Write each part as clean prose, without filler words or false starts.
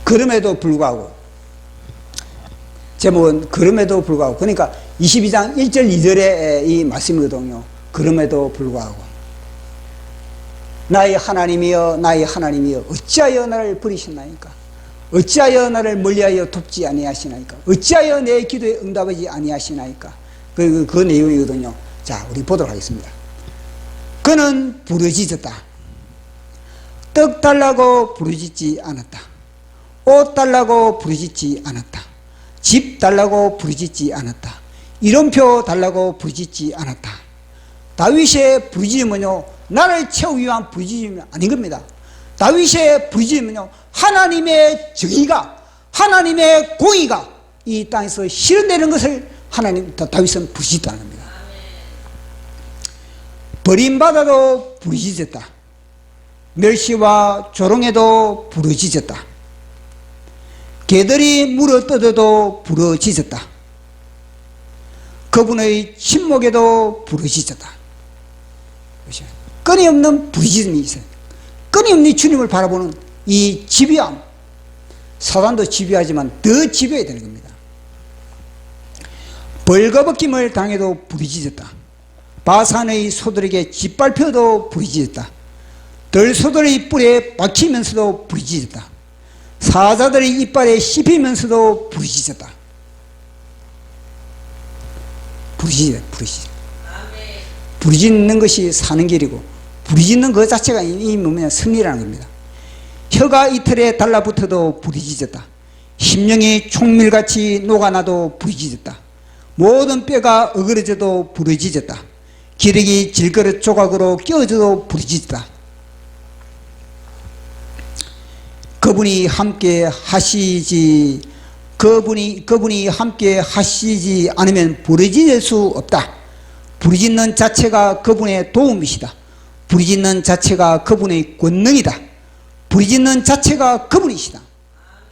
그럼에도 불구하고, 제목은 그럼에도 불구하고, 그러니까 22장 1절 2절의 이 말씀이거든요. 그럼에도 불구하고 나의 하나님이여 나의 하나님이여 어찌하여 나를 버리셨나이까? 어찌하여 나를 멀리하여 돕지 아니하시나이까? 어찌하여 내 기도에 응답하지 아니하시나이까? 그 내용이거든요. 자, 우리 보도록 하겠습니다. 그는 부르짖었다. 떡 달라고 부르짖지 않았다. 옷 달라고 부르짖지 않았다. 집 달라고 부르짖지 않았다. 이름표 달라고 부르짖지 않았다. 다윗의 부르짖음은요, 나를 채우기 위한 부르짖음이 아닌 겁니다. 다윗의 부르짖음은요, 하나님의 정의가, 하나님의 공의가 이 땅에서 실현되는 것을 다윗은 부르짖었다는 겁니다. 버림받아도 부르짖었다. 멸시와 조롱에도 부르짖었다. 개들이 물어뜯어도 부르짖었다. 그분의 침묵에도 부르짖었다. 끊임없는 부르짖음이 있어요. 끊임없는 주님을 바라보는 이 집요함, 사단도 집요하지만 더 집요해야 되는 겁니다. 벌거벗김을 당해도 부르짖었다. 바산의 소들에게 짓밟혀도 부르짖었다. 들소들의 뿔에 박히면서도 부르짖었다. 사자들의 이빨에 씹히면서도 부르짖었다. 부르짖어요. 부르짖는 것이 사는 길이고, 부르짖는 것 자체가 이 뭐냐, 승리라는 겁니다. 혀가 이틀에 달라붙어도 부르짖었다. 심령이 총밀같이 녹아나도 부르짖었다. 모든 뼈가 어그러져도 부르짖었다. 기력이 질그릇 조각으로 끼어져도 부르짖었다. 그분이 함께 하시지, 그분이 함께 하시지 않으면 부르짖을 수 없다. 부르짖는 자체가 그분의 도움이시다. 부르짖는 자체가 그분의 권능이다. 부르짖는 자체가 그분이시다.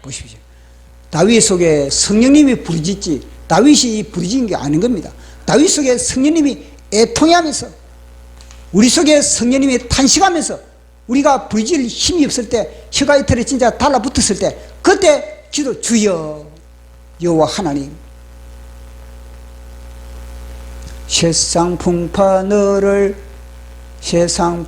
보십시오. 다윗 속에 성령님이 부르짖지, 다윗이 부르짖은 게 아닌 겁니다. 다윗 속에 성령님이 애통해하면서, 우리 속에 성령님이 탄식하면서, 우리가 부르짖을 힘이 없을 때, 혀가 이틀에 진짜 달라붙었을 때, 그때 기도, 주여 여호와 하나님, 세상 풍파 너를, 세상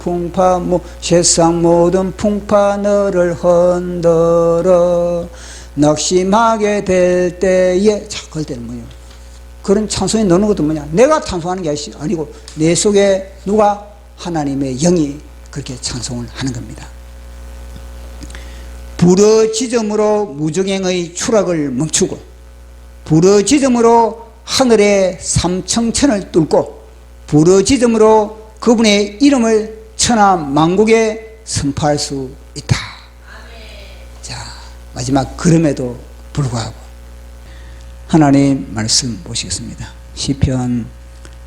모든 풍파 너를 흔들어 낙심하게 될 때에, 자, 그럴 때는 뭐예요? 그런 찬송이 넣는 것도 뭐냐? 내가 찬송하는 게 아니고 내 속에 누가? 하나님의 영이 그렇게 찬송을 하는 겁니다. 부르짖음으로 무정행의 추락을 멈추고, 부르짖음으로 하늘의 삼청천을 뚫고, 부르짖음으로 그분의 이름을 천하 만국에 선포할 수 있다. 자, 마지막 그럼에도 불구하고 하나님 말씀 보시겠습니다. 시편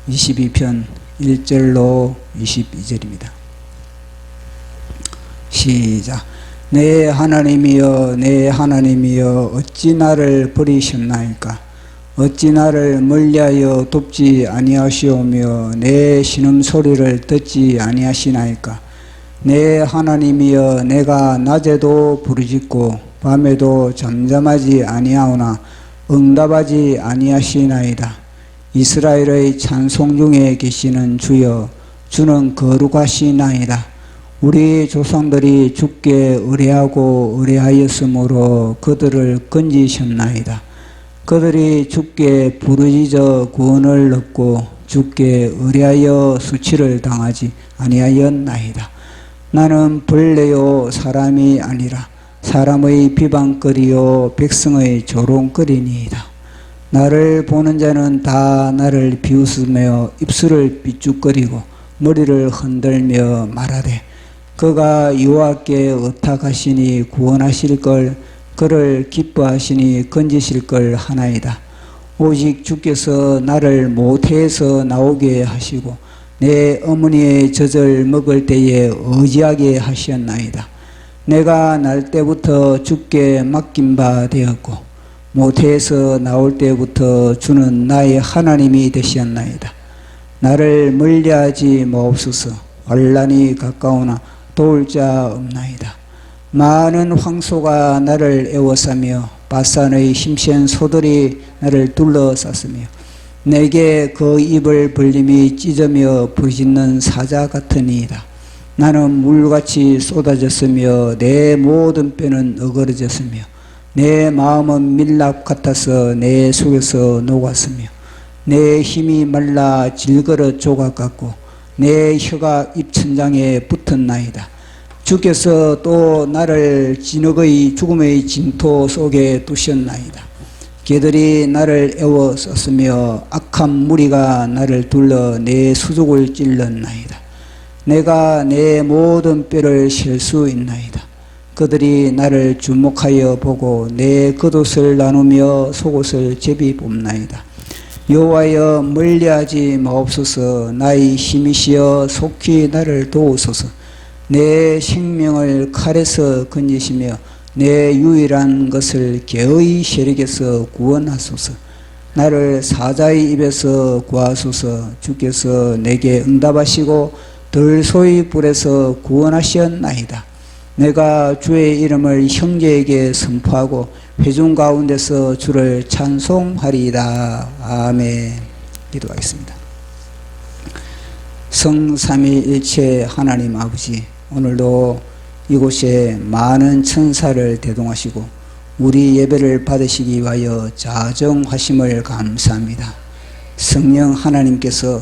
22편 1절로 22절입니다. 시작. 내 하나님이여 내 하나님이여 어찌 나를 버리셨나이까? 어찌 나를 멀리하여 돕지 아니하시오며 내 신음소리를 듣지 아니하시나이까? 내 하나님이여 내가 낮에도 부르짖고 밤에도 잠잠하지 아니하오나 응답하지 아니하시나이다. 이스라엘의 찬송 중에 계시는 주여, 주는 거룩하시나이다. 우리 조상들이 주께 의뢰하고 의뢰하였으므로 그들을 건지셨나이다. 그들이 주께 부르짖어 구원을 얻고 주께 의뢰하여 수치를 당하지 아니하였나이다. 나는 벌레요 사람이 아니라 사람의 비방거리요 백성의 조롱거리니이다. 나를 보는 자는 다 나를 비웃으며 입술을 삐죽거리고 머리를 흔들며 말하되 그가 여호와께 의탁하시니 구원하실 걸, 그를 기뻐하시니 건지실 걸 하나이다. 오직 주께서 나를 모태에서 나오게 하시고 내 어머니의 젖을 먹을 때에 의지하게 하셨나이다. 내가 날 때부터 주께 맡긴 바 되었고 모태에서 나올 때부터 주는 나의 하나님이 되셨나이다. 나를 멀리하지 마옵소서. 환난이 가까우나 도울 자 없나이다. 많은 황소가 나를 애워싸며 바산의 힘센 소들이 나를 둘러쌌으며 내게 그 입을 벌림이 찢으며 부르짖는 사자 같으니이다. 나는 물같이 쏟아졌으며 내 모든 뼈는 어그러졌으며 내 마음은 밀랍 같아서 내 속에서 녹았으며 내 힘이 말라 질그릇 조각 같고 내 혀가 입천장에 붙었나이다. 주께서 또 나를 진흙의 죽음의 진토 속에 두셨나이다. 개들이 나를 애워쌌으며 악한 무리가 나를 둘러 내 수족을 찔렀나이다. 내가 내 모든 뼈를 셀 수 있나이다. 그들이 나를 주목하여 보고 내 겉옷을 나누며 속옷을 제비 뽑나이다. 여호와여 멀리하지 마옵소서. 나의 힘이시여 속히 나를 도우소서. 내 생명을 칼에서 건지시며 내 유일한 것을 개의 세력에서 구원하소서. 나를 사자의 입에서 구하소서. 주께서 내게 응답하시고 들소의 불에서 구원하셨나이다. 내가 주의 이름을 형제에게 선포하고 회중 가운데서 주를 찬송하리이다. 아멘. 기도하겠습니다. 성삼위일체 하나님 아버지, 오늘도 이곳에 많은 천사를 대동하시고 우리 예배를 받으시기 위하여 자정하심을 감사합니다. 성령 하나님께서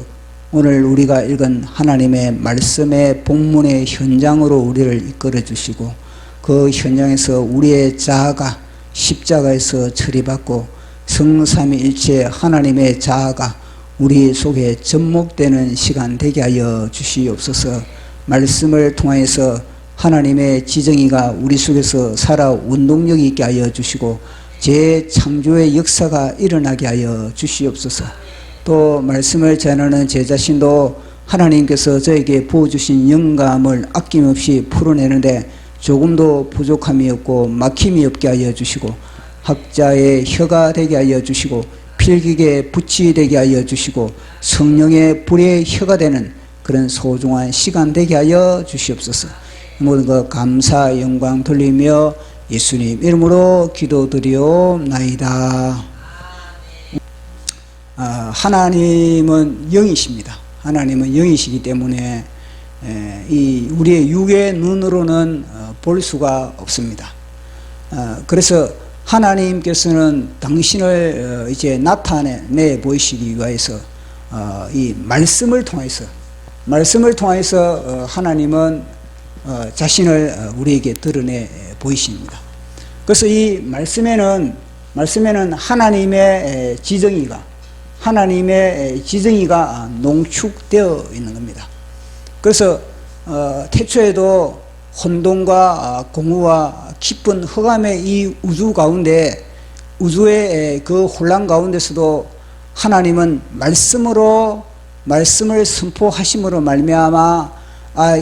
오늘 우리가 읽은 하나님의 말씀의 본문의 현장으로 우리를 이끌어 주시고 그 현장에서 우리의 자아가 십자가에서 처리받고 성삼위일체 하나님의 자아가 우리 속에 접목되는 시간 되게 하여 주시옵소서. 말씀을 통하여서 하나님의 지정의가 우리 속에서 살아 운동력 있게 하여 주시고 재창조의 역사가 일어나게 하여 주시옵소서. 또 말씀을 전하는 제 자신도 하나님께서 저에게 부어주신 영감을 아낌없이 풀어내는데 조금도 부족함이 없고 막힘이 없게 하여 주시고 학자의 혀가 되게 하여 주시고 필기의 붓이 되게 하여 주시고 성령의 불의 혀가 되는 그런 소중한 시간 되게 하여 주시옵소서. 모든 것 감사 영광 돌리며 예수님 이름으로 기도드리옵나이다. 하나님은 영이십니다. 하나님은 영이시기 때문에 우리의 육의 눈으로는 볼 수가 없습니다. 그래서 하나님께서는 당신을 이제 나타내 보이시기 위해서 이 말씀을 통해서 하나님은 자신을 우리에게 드러내 보이십니다. 그래서 이 말씀에는 하나님의 지정의가 농축되어 있는 겁니다. 그래서 태초에도 혼돈과 공허와 깊은 흑암의 이 우주 가운데, 우주의 그 혼란 가운데서도 하나님은 말씀을 선포하심으로 말미암아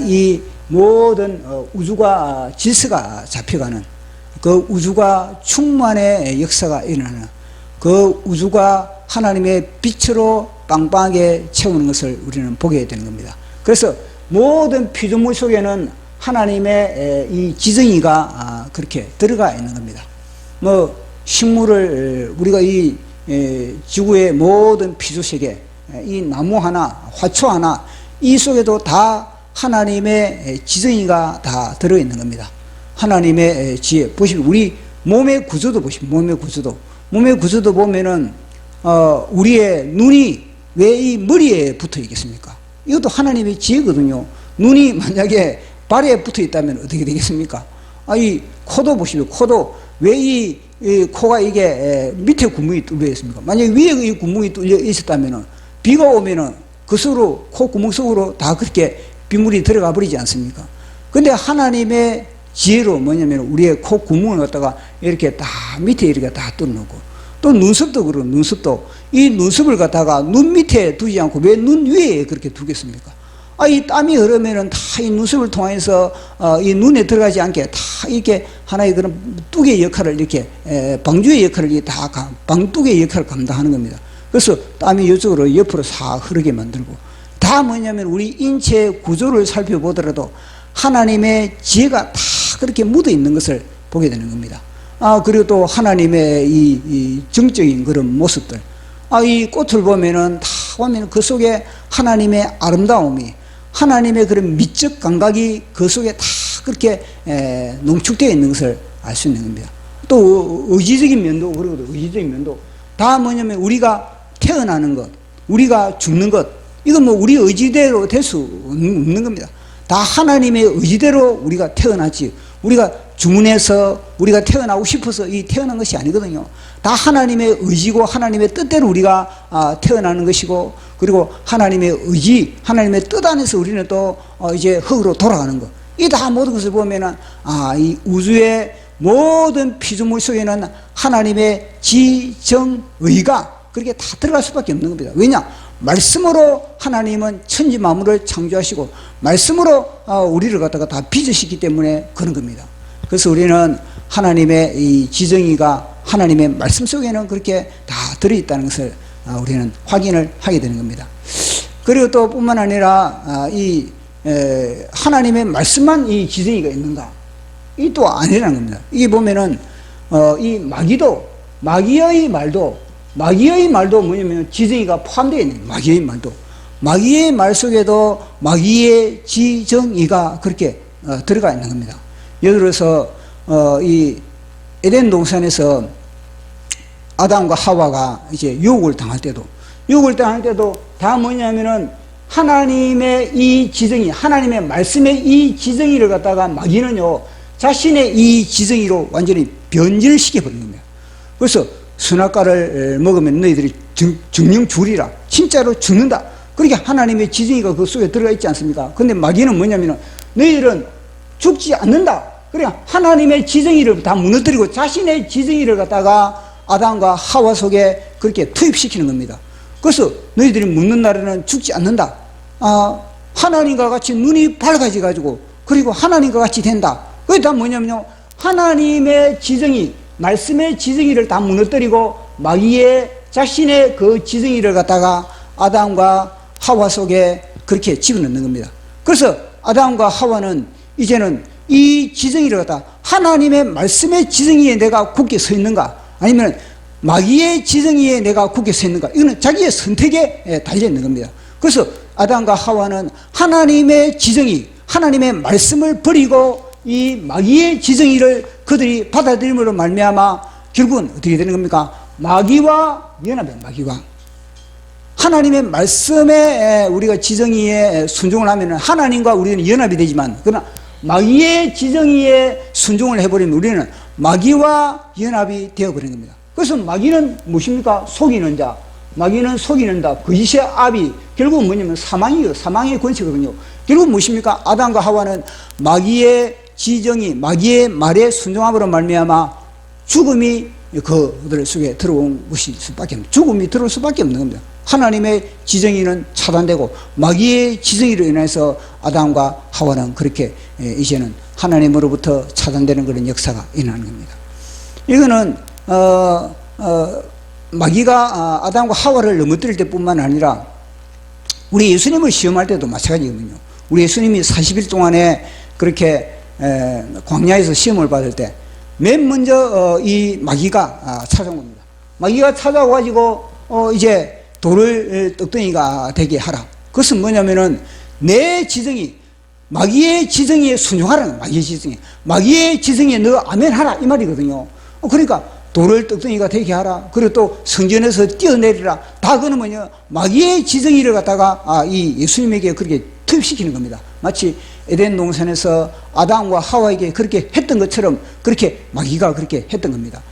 이 모든 우주가 질서가 잡혀가는, 그 우주가 충만의 역사가 일어나는, 그 우주가 하나님의 빛으로 빵빵하게 채우는 것을 우리는 보게 되는 겁니다. 그래서 모든 피조물 속에는 하나님의 이 지정의가 그렇게 들어가 있는 겁니다. 식물을 우리가 이 지구의 모든 피조세계, 이 나무 하나, 화초 하나, 이 속에도 다 하나님의 지정의가 다 들어있는 겁니다. 하나님의 지혜. 보시면 우리 몸의 구조도 보시면 몸의 구조도 보면은 우리의 눈이 왜 이 머리에 붙어 있겠습니까? 이것도 하나님의 지혜거든요. 눈이 만약에 발에 붙어 있다면 어떻게 되겠습니까? 이 코도 보시면 코도 왜 이 코가 이게 밑에 구멍이 뚫려 있습니까? 만약에 위에 이 구멍이 뚫려 있었다면 비가 오면은 그 속으로, 코 구멍 속으로 다 그렇게 빗물이 들어가 버리지 않습니까? 근데 하나님의 지혜로 뭐냐면 우리의 코 구멍을 갖다가 이렇게 다 밑에 이렇게 다 뚫어놓고, 또 눈썹도 그렇고, 이 눈썹을 갖다가 눈 밑에 두지 않고 왜 눈 위에 그렇게 두겠습니까? 이 땀이 흐르면은 다 이 눈썹을 통해서 이 눈에 들어가지 않게 다 이렇게 하나의 그런 뚜기의 역할을 이렇게 방주의 역할을 다 방뚜기의 역할을 감당하는 겁니다. 그래서 땀이 이쪽으로 옆으로 싹 흐르게 만들고, 다 뭐냐면 우리 인체 구조를 살펴보더라도 하나님의 지혜가 다 그렇게 묻어 있는 것을 보게 되는 겁니다. 그리고 또 하나님의 이 정적인 그런 모습들. 이 꽃을 보면은 다 보면 그 속에 하나님의 아름다움이, 하나님의 그런 미적 감각이 그 속에 다 그렇게 농축되어 있는 것을 알 수 있는 겁니다. 또 의지적인 면도 그리고 의지적인 면도 다 뭐냐면 우리가 태어나는 것, 우리가 죽는 것, 이건 뭐 우리 의지대로 될 수 없는 겁니다. 다 하나님의 의지대로 우리가 태어났지, 우리가 주문해서 우리가 태어나고 싶어서 이 태어난 것이 아니거든요. 다 하나님의 의지고 하나님의 뜻대로 우리가 태어나는 것이고, 그리고 하나님의 의지, 하나님의 뜻 안에서 우리는 또 이제 흙으로 돌아가는 것. 이 다 모든 것을 보면은 이 우주의 모든 피조물 속에는 하나님의 지정의가 그렇게 다 들어갈 수밖에 없는 겁니다. 왜냐? 말씀으로 하나님은 천지 만물을 창조하시고 말씀으로 우리를 갖다가 다 빚으시기 때문에 그런 겁니다. 그래서 우리는 하나님의 이 지정의가 하나님의 말씀 속에는 그렇게 다 들어있다는 것을 우리는 확인을 하게 되는 겁니다. 그리고 또 뿐만 아니라 하나님의 말씀만 이 지정의가 있는가? 이 또 아니라는 겁니다. 이게 보면은 이 마귀의 말도 뭐냐면 지정의가 포함되어 있는 거예요. 마귀의 말 속에도 마귀의 지정의가 그렇게 들어가 있는 겁니다. 예를 들어서 이 에덴 동산에서 아담과 하와가 이제 유혹을 당할 때도 다 뭐냐면은 하나님의 이 지정의, 하나님의 말씀의 이 지정의를 갖다가 마귀는요 자신의 이 지정의로 완전히 변질을 시켜버린 겁니다. 그래서 선악과를 먹으면 너희들이 정령 죽으리라, 진짜로 죽는다. 그렇게 하나님의 지정의가 그 속에 들어가 있지 않습니까? 근데 마귀는 뭐냐면은 너희들은 죽지 않는다. 그래 하나님의 지정의를 다 무너뜨리고 자신의 지정의를 갖다가 아담과 하와 속에 그렇게 투입시키는 겁니다. 그래서 너희들이 묻는 날에는 죽지 않는다. 하나님과 같이 눈이 밝아져 가지고 그리고 하나님과 같이 된다. 그게 다 뭐냐면요, 하나님의 지정의, 말씀의 지정의를 다 무너뜨리고 마귀의 자신의 그 지정의를 갖다가 아담과 하와 속에 그렇게 집어넣는 겁니다. 그래서 아담과 하와는 이제는 이 지정의를 갖다 하나님의 말씀의 지정의에 내가 굳게 서 있는가, 아니면 마귀의 지정의에 내가 굳게 서 있는가, 이거는 자기의 선택에 달려 있는 겁니다. 그래서 아담과 하와는 하나님의 지정의, 하나님의 말씀을 버리고 이 마귀의 지정의를 그들이 받아들임으로 말미암아 결국은 어떻게 되는 겁니까? 마귀와 연합해요. 마귀와 하나님의 말씀에 우리가 지정의에 순종을 하면 하나님과 우리는 연합이 되지만, 그러나 마귀의 지정의에 순종을 해버리면 우리는 마귀와 연합이 되어버리는 겁니다. 그래서 마귀는 무엇입니까? 속이는 자, 마귀는 속이는 자, 거짓의 아비, 결국은 뭐냐면 사망이에요. 사망의 권세거든요. 결국은 무엇입니까? 아담과 하와는 마귀의 지정의, 마귀의 말에 순종함으로 말미암아 죽음이 그들 속에 들어온 것이 수밖에 없는, 죽음이 들어올 수밖에 없는 겁니다. 하나님의 지정의는 차단되고 마귀의 지정의로 인해서 아담과 하와는 그렇게 이제는 하나님으로부터 차단되는 그런 역사가 일어나는 겁니다. 이거는 마귀가 아담과 하와를 넘어뜨릴 때뿐만 아니라 우리 예수님을 시험할 때도 마찬가지거든요. 우리 예수님이 40일 동안에 그렇게 광야에서 시험을 받을 때 맨 먼저 이 마귀가 찾아온 겁니다. 마귀가 찾아와가지고 이제 돌을 떡덩이가 되게 하라. 그것은 뭐냐면은 내 지정이, 마귀의 지정에 순종하라는 거예요. 마귀의 지정에 너 아멘하라 이 말이거든요. 그러니까 돌을 떡덩이가 되게 하라. 그리고 또 성전에서 뛰어내리라. 다 그는 뭐냐, 마귀의 지정의를 갖다가 이 예수님에게 그렇게 투입시키는 겁니다. 마치 에덴 동산에서 아담과 하와에게 그렇게 했던 것처럼 그렇게 마귀가 그렇게 했던 겁니다.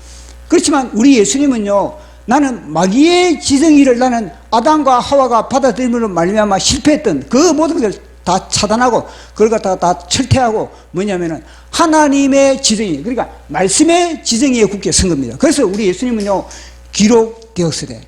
그렇지만 우리 예수님은요, 나는 마귀의 지정의를 나는 아담과 하와가 받아들임으로 말미암아 실패했던 그 모든 것을 다 차단하고 그걸 갖다가 다 철퇴하고 뭐냐면은 하나님의 지정의, 그러니까 말씀의 지정의에 굳게 선 겁니다. 그래서 우리 예수님은요, 기록되었으되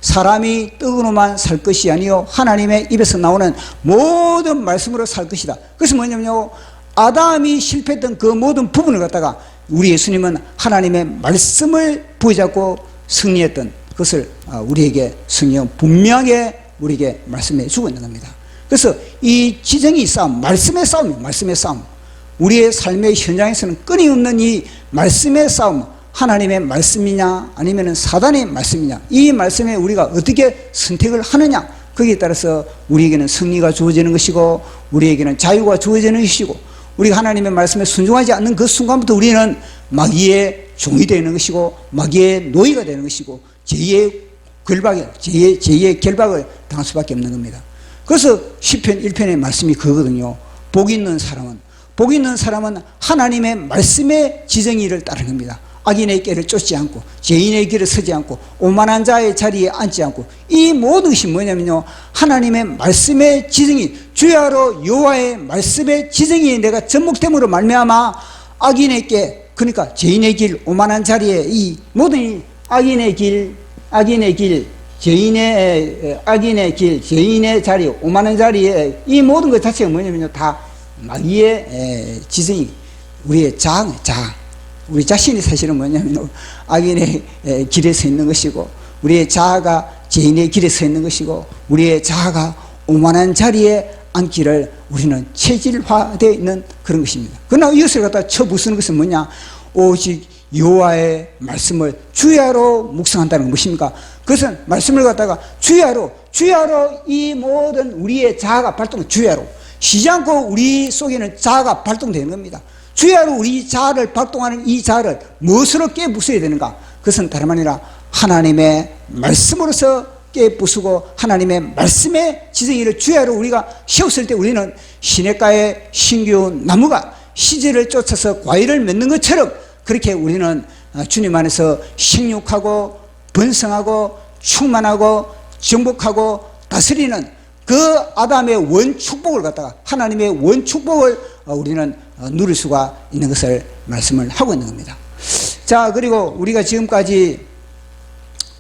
사람이 떡으로만 살 것이 아니요 하나님의 입에서 나오는 모든 말씀으로 살 것이다. 그래서 뭐냐면요, 아담이 실패했던 그 모든 부분을 갖다가 우리 예수님은 하나님의 말씀을 부여잡고 승리했던 그것을 우리에게 성경 분명하게 우리에게 말씀해 주고 있는 겁니다. 그래서 이 지정의 싸움, 말씀의 싸움이에요. 말씀의 싸움. 우리의 삶의 현장에서는 끊임없는 이 말씀의 싸움, 하나님의 말씀이냐 아니면 사단의 말씀이냐, 이 말씀에 우리가 어떻게 선택을 하느냐, 거기에 따라서 우리에게는 승리가 주어지는 것이고 우리에게는 자유가 주어지는 것이고, 우리가 하나님의 말씀에 순종하지 않는 그 순간부터 우리는 마귀의 종이 되는 것이고 마귀의 노예가 되는 것이고 제2의 결박을 당할 수밖에 없는 겁니다. 그래서 시편 1편의 말씀이 그거거든요. 복 있는 사람은 하나님의 말씀의 지정의를 따르는 겁니다. 악인의 길을 쫓지 않고 죄인의 길을 서지 않고 오만한 자의 자리에 앉지 않고, 이 모든 것이 뭐냐면요, 하나님의 말씀의 지정의, 주야로 여호와의 말씀의 지정의에 내가 접목됨으로 말미암아 악인의 길, 그러니까 죄인의 길, 오만한 자리에 이 모든 악인의 길, 죄인의 자리, 오만한 자리에 이 모든 것 자체가 뭐냐면요, 다 마귀의 지정의, 우리의 자아, 우리 자신이 사실은 뭐냐면 악인의 길에 서 있는 것이고, 우리의 자아가 죄인의 길에 서 있는 것이고, 우리의 자아가 오만한 자리에 앉기를 우리는 체질화되어 있는 그런 것입니다. 그러나 이것을 갖다 쳐부수는 것은 뭐냐, 오직 여호와의 말씀을 주야로 묵상한다는 것입니까? 그것은 말씀을 갖다가 주야로 이 모든 우리의 자아가 주야로 쉬지 않고 우리 속에는 자아가 발동되는 겁니다. 주야로 우리 자아를 발동하는 이 자아를 무엇으로 깨부숴야 되는가? 그것은 다름 아니라 하나님의 말씀으로서 깨부수고, 하나님의 말씀의 지정의를 주야로 우리가 세웠을 때 우리는 시냇가에 신기운 나무가 시절을 쫓아서 과일을 맺는 것처럼, 그렇게 우리는 주님 안에서 생육하고 번성하고 충만하고 정복하고 다스리는 그 아담의 원축복을 갖다가, 하나님의 원축복을 우리는 누릴 수가 있는 것을 말씀을 하고 있는 겁니다. 자, 그리고 우리가 지금까지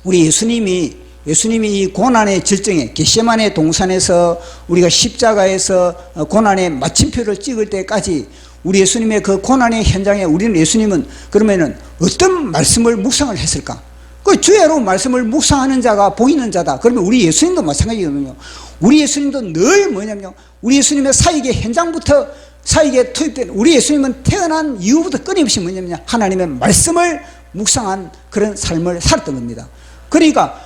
우리 예수님이 이 고난의 절정에 겟세마네 동산에서 우리가 십자가에서 고난의 마침표를 찍을 때까지 우리 예수님의 그 고난의 현장에 우리는 예수님은 그러면은 어떤 말씀을 묵상을 했을까? 그 주야로 말씀을 묵상하는 자가 복 있는 자다. 그러면 우리 예수님도 마찬가지거든요. 우리 예수님도 늘 뭐냐면요, 우리 예수님의 사역의 현장부터 사역에 투입된 우리 예수님은 태어난 이후부터 끊임없이 뭐냐면 하나님의 말씀을 묵상한 그런 삶을 살았던 겁니다. 그러니까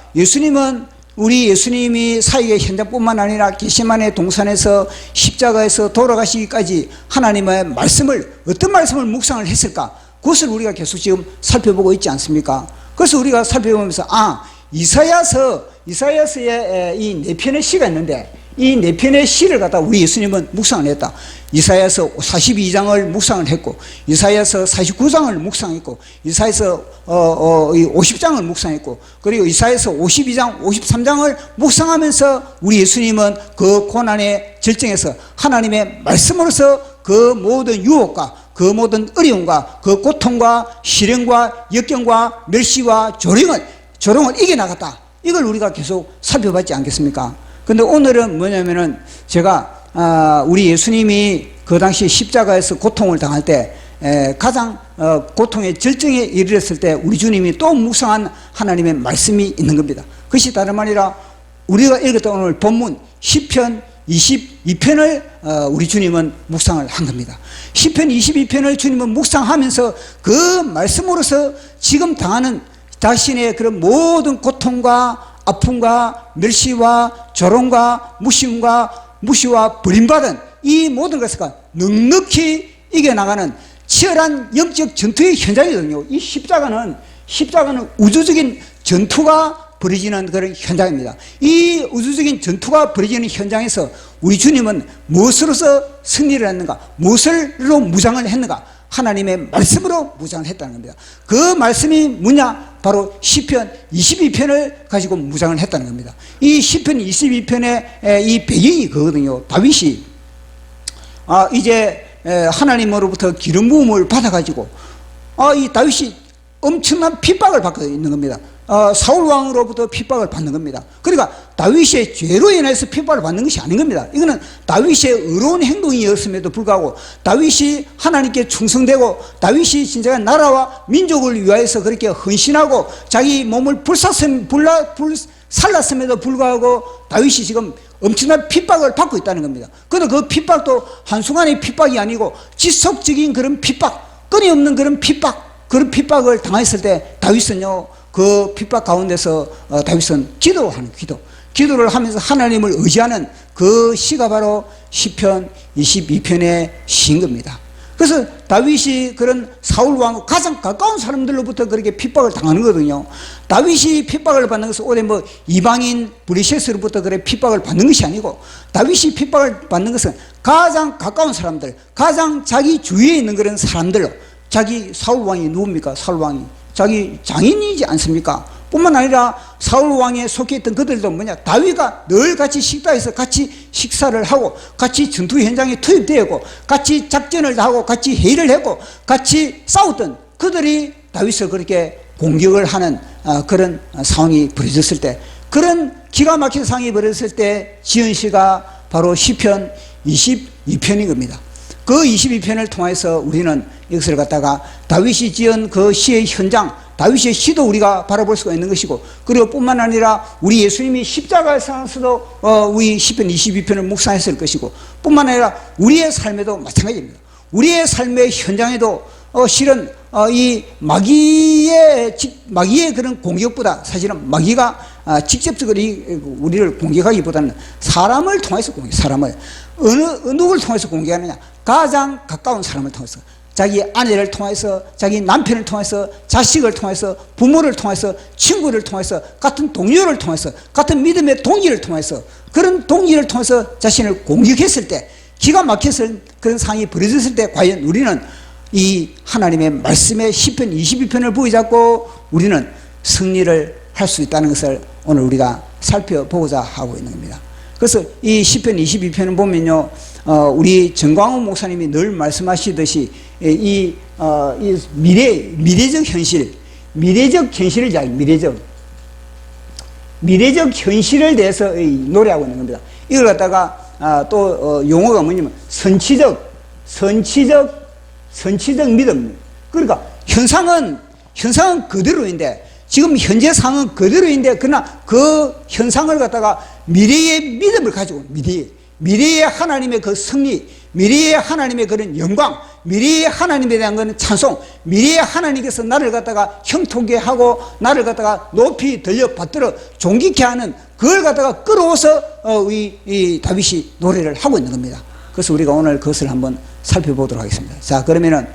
우리 예수님이 사역의 현장뿐만 아니라 겟세마네 동산에서 십자가에서 돌아가시기까지 하나님의 말씀을, 어떤 말씀을 묵상을 했을까? 그것을 우리가 계속 지금 살펴보고 있지 않습니까? 그래서 우리가 살펴보면서 이사야서의 이 4편의 시가 있는데, 이 4편의 시를 갖다 우리 예수님은 묵상을 했다. 이사야서 42장을 묵상을 했고, 이사야서 49장을 묵상했고, 이사야서 50장을 묵상했고, 그리고 이사야서 52장, 53장을 묵상하면서 우리 예수님은 그 고난의 절정에서 하나님의 말씀으로서 그 모든 유혹과 그 모든 어려움과 그 고통과 시련과 역경과 멸시와 조롱을 이겨나갔다. 이걸 우리가 계속 살펴봤지 않겠습니까? 근데 오늘은 뭐냐면은 제가 우리 예수님이 그 당시 십자가에서 고통을 당할 때 가장 고통의 절정에 이르렀을 때 우리 주님이 또 묵상한 하나님의 말씀이 있는 겁니다. 그것이 다름 아니라 우리가 읽었던 오늘 본문 시편 22편을 우리 주님은 묵상을 한 겁니다. 시편 22편을 주님은 묵상하면서 그 말씀으로서 지금 당하는 자신의 그런 모든 고통과 아픔과 멸시와 조롱과 무시와 버림받은 이 모든 것을 넉넉히 이겨나가는 치열한 영적 전투의 현장이거든요. 이 십자가는 우주적인 전투가 벌어지는 그런 현장입니다. 이 우주적인 전투가 벌어지는 현장에서 우리 주님은 무엇으로서 승리를 했는가? 무엇으로 무장을 했는가? 하나님의 말씀으로 무장을 했다는 겁니다. 그 말씀이 뭐냐? 바로 시편 22편을 가지고 무장을 했다는 겁니다. 이 시편 22편의 이 배경이 그거거든요. 다윗이 이제 하나님으로부터 기름 부음을 받아가지고 이 다윗이 엄청난 핍박을 받고 있는 겁니다. 사울 왕으로부터 핍박을 받는 겁니다. 그러니까 다윗의 죄로 인해서 핍박을 받는 것이 아닌 겁니다. 이거는 다윗의 의로운 행동이었음에도 불구하고 다윗이 하나님께 충성되고 다윗이 진짜 나라와 민족을 위하여서 그렇게 헌신하고 자기 몸을 살랐음에도 불구하고 다윗이 지금 엄청난 핍박을 받고 있다는 겁니다. 그런데 그 핍박도 한순간의 핍박이 아니고 지속적인 그런 핍박, 끊임없는 그런 핍박을 당했을 때 다윗은요, 그 핍박 가운데서 다윗은 기도를 하면서 하나님을 의지하는 그 시가 바로 시편 22편의 시인 겁니다. 그래서 다윗이 그런 사울 왕과 가장 가까운 사람들로부터 그렇게 핍박을 당하는 거거든요. 다윗이 핍박을 받는 것은 오래 뭐 이방인 브리셋으로부터 그렇게 핍박을 받는 것이 아니고, 다윗이 핍박을 받는 것은 가장 가까운 사람들, 가장 자기 주위에 있는 그런 사람들로. 자기 사울 왕이 누굽니까? 사울 왕이 자기 장인이지 않습니까? 뿐만 아니라 사울 왕에 속해 있던 그들도 뭐냐, 다윗과 늘 같이 식사에서 같이 식사를 하고 같이 전투 현장에 투입되고 같이 작전을 하고 같이 회의를 하고 같이 싸웠던 그들이 다윗을 그렇게 공격을 하는 그런 상황이 벌어졌을 때, 그런 기가 막힌 상황이 벌어졌을 때 지은 시가 바로 시편 22편인 겁니다. 그 22편을 통해서 우리는 이것을 갖다가 다윗이 지은 그 시의 현장, 다윗의 시도 우리가 바라볼 수가 있는 것이고, 그리고 뿐만 아니라 우리 예수님이 십자가에서도 우리 시편 22편을 묵상했을 것이고, 뿐만 아니라 우리의 삶에도 마찬가지입니다. 우리의 삶의 현장에도 실은 이 마귀의 그런 공격보다 사실은 마귀가 직접적으로 우리를 공격하기보다는 사람을 통해서 사람을 누구를 통해서 공격하느냐, 가장 가까운 사람을 통해서, 자기 아내를 통해서, 자기 남편을 통해서, 자식을 통해서, 부모를 통해서, 친구를 통해서, 같은 동료를 통해서, 같은 믿음의 동기를 통해서, 그런 동기를 통해서 자신을 공격했을 때, 기가 막혔을 그런 상황이 벌어졌을 때, 과연 우리는 이 하나님의 말씀의 시편 22편을 부여잡고 우리는 승리를 할 수 있다는 것을 오늘 우리가 살펴보고자 하고 있는 겁니다. 그래서 이 시편 22편을 보면요, 우리 정광훈 목사님이 늘 말씀하시듯이 이 미래적 현실을 미래적 현실을 대해서 노래하고 있는 겁니다. 이걸 갖다가 또 용어가 뭐냐면 선치적 믿음. 그러니까 현상은 그대로인데, 지금 현재 상황은 그대로인데, 그러나 그 현상을 갖다가 미래의 믿음을 가지고, 미래의 하나님의 그 승리, 미래의 하나님의 그런 영광, 미래의 하나님에 대한 그런 찬송, 미래의 하나님께서 나를 갖다가 형통케 하고 나를 갖다가 높이 들려 받들어 존귀케 하는, 그걸 갖다가 끌어오서 이 다윗이 노래를 하고 있는 겁니다. 그래서 우리가 오늘 그것을 한번 살펴보도록 하겠습니다. 자, 그러면은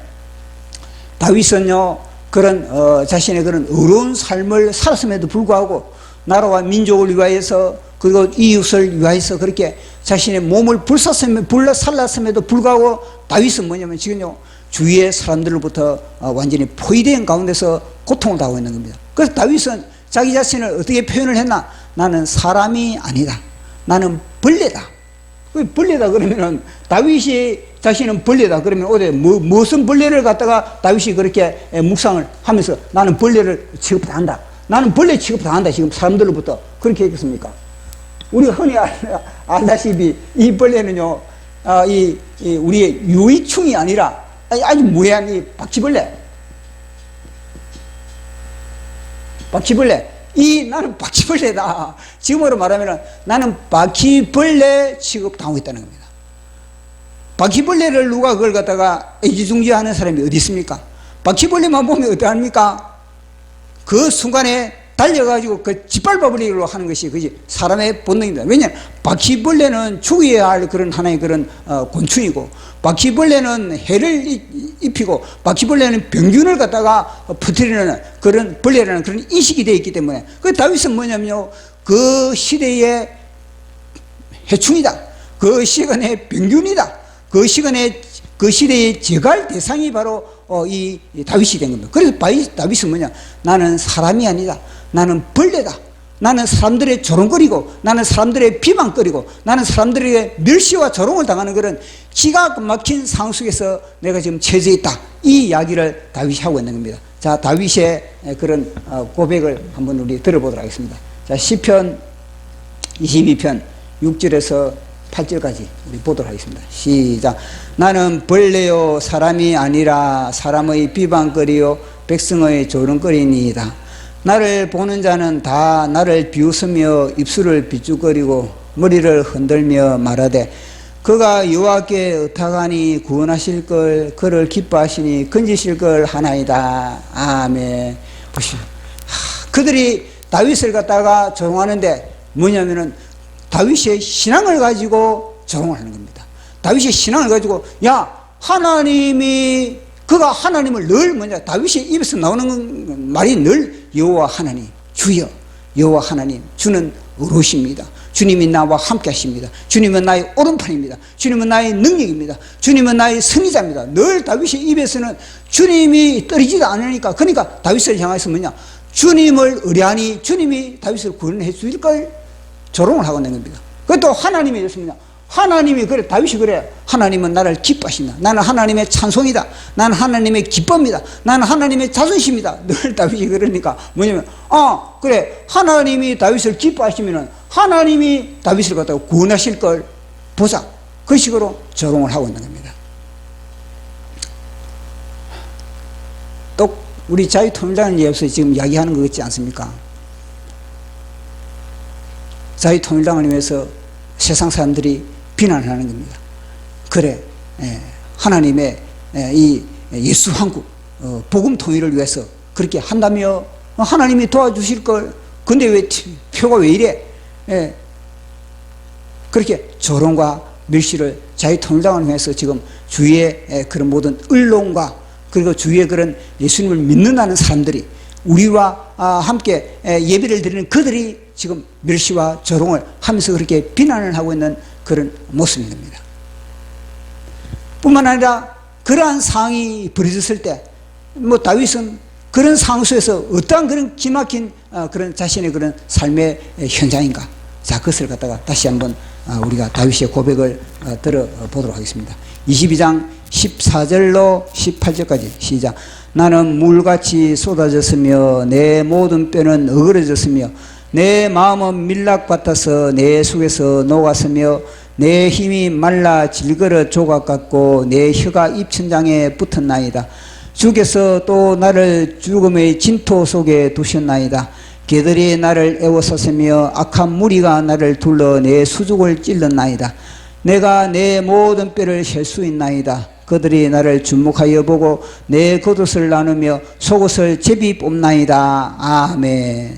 다윗은요, 그런 자신의 그런 어려운 삶을 살았음에도 불구하고 나라와 민족을 위하여서, 그리고 이웃을 위하여서 그렇게 자신의 몸을 불살랐음에도 불구하고 다윗은 뭐냐면 지금요, 주위의 사람들로부터 완전히 포위된 가운데서 고통을 당하고 있는 겁니다. 그래서 다윗은 자기 자신을 어떻게 표현을 했나? 나는 사람이 아니다. 나는 벌레다. 벌레다 그러면은, 다윗이 자신은 벌레다 그러면 어디 무슨 벌레를 갖다가 다윗이 그렇게 묵상을 하면서 나는 벌레를 취급당한다, 나는 벌레 취급당한다, 지금 사람들로부터 그렇게 했겠습니까? 우리가 흔히 알다시피 이 벌레는요, 우리의 유익충이 아니라 아주 무해한 이 바퀴벌레. 나는 바퀴벌레다. 지금으로 말하면 나는 바퀴벌레 취급당하고 있다는 겁니다. 바퀴벌레를 누가 그걸 갖다가 애지중지하는 사람이 어디 있습니까? 바퀴벌레만 보면 어떠합니까? 그 순간에 달려가지고 그 짓밟아버리려고 하는 것이 그지 사람의 본능입니다. 왜냐하면 바퀴벌레는 죽여야 할 그런 하나의 그런 곤충이고, 바퀴벌레는 해를 입히고, 바퀴벌레는 병균을 갖다가 퍼뜨리는 그런 벌레라는 그런 인식이 되어 있기 때문에, 그 다윗은 뭐냐면요, 그 시대의 해충이다, 그 시간의 병균이다, 그 시대의 제갈 대상이 바로 이 다윗이 된 겁니다. 그래서 다윗은 뭐냐, 나는 사람이 아니다, 나는 벌레다, 나는 사람들의 조롱거리고, 나는 사람들의 비방거리고, 나는 사람들에게 멸시와 조롱을 당하는 그런 기가 막힌 상황 속에서 내가 지금 처해 있다, 이 이야기를 다윗이 하고 있는 겁니다. 자, 다윗의 그런 고백을 한번 우리 들어보도록 하겠습니다. 자, 시편 22편 6절에서 8절까지 우리 보도록 하겠습니다. 시작. 나는 벌레요 사람이 아니라 사람의 비방거리요 백성의 조롱거리니이다. 나를 보는 자는 다 나를 비웃으며 입술을 비죽거리고 머리를 흔들며 말하되 그가 여호와께 의탁하니 구원하실 걸 그를 기뻐하시니 건지실 걸 하나이다. 아멘. 보시오. 그들이 다윗을 갖다가 조롱하는데 뭐냐면은 다윗의 신앙을 가지고 조롱을 하는 겁니다. 다윗의 신앙을 가지고 야 하나님이 그가 하나님을 늘 뭐냐 다윗의 입에서 나오는 말이 늘 여호와 하나님 주여 여호와 하나님 주는 어루십니다. 주님이 나와 함께 하십니다. 주님은 나의 오른편입니다. 주님은 나의 능력입니다. 주님은 나의 승리자입니다. 늘 다윗의 입에서는 주님이 떨어지지 않으니까 그러니까 다윗을 향해서 뭐냐 주님을 의뢰하니 주님이 다윗을 구원해 주실 걸 조롱을 하고 있는 겁니다. 그것도 하나님이 이랬습니다. 하나님이 그래 다윗이 그래 하나님은 나를 기뻐하신다. 나는 하나님의 찬송이다. 나는 하나님의 기쁨이다. 나는 하나님의 자존심이다. 늘 다윗이 그러니까 뭐냐면 그래 하나님이 다윗을 기뻐하시면은 하나님이 다윗을 갖다가 구원하실 걸 보자. 그 식으로 조롱을 하고 있는 겁니다. 또 우리 자유통일당을 위해서 지금 이야기하는 거 같지 않습니까? 자유통일당을 위해서 세상 사람들이 비난을 하는 겁니다. 그래 하나님의 이 예수 한국 복음 통일을 위해서 그렇게 한다며 하나님이 도와주실 걸 근데 왜 표가 왜 이래? 그렇게 조롱과 멸시를 자유통일당을 위해서 지금 주위의 그런 모든 언론과 그리고 주위의 그런 예수님을 믿는다는 사람들이 우리와 함께 예배를 드리는 그들이 지금 멸시와 조롱을 하면서 그렇게 비난을 하고 있는 그런 모습인 겁니다. 뿐만 아니라 그러한 상황이 벌어졌을 때 뭐 다윗은 그런 상황 속에서 어떠한 그런 기막힌 그런 자신의 그런 삶의 현장인가. 자, 그것을 갖다가 다시 한번 우리가 다윗의 고백을 들어보도록 하겠습니다. 22장 14절로 18절까지 시작. 나는 물같이 쏟아졌으며 내 모든 뼈는 어그러졌으며 내 마음은 밀랍같아서 내 속에서 녹았으며 내 힘이 말라 질그러 조각 같고 내 혀가 입천장에 붙었나이다. 주께서 또 나를 죽음의 진토 속에 두셨나이다. 개들이 나를 애워쌌으며 악한 무리가 나를 둘러 내 수족을 찔렀나이다. 내가 내 모든 뼈를 셀 수 있나이다. 그들이 나를 주목하여 보고 내 겉옷을 나누며 속옷을 제비 뽑나이다. 아멘.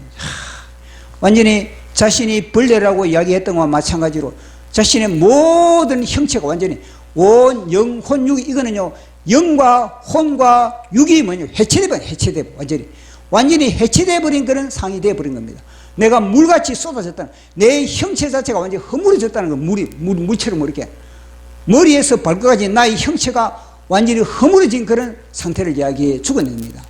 완전히 자신이 벌레라고 이야기했던 것과 마찬가지로 자신의 모든 형체가 완전히 온 영, 혼, 육이 이거는요 영과 혼과 육이 뭐냐 해체돼 완전히 해체돼 버린 그런 상이 돼 버린 겁니다. 내가 물같이 쏟아졌다는 내 형체 자체가 완전히 허물어졌다는 거 물처럼 이렇게 머리에서 발끝까지 나의 형체가 완전히 허물어진 그런 상태를 이야기해 주고 있는 겁니다.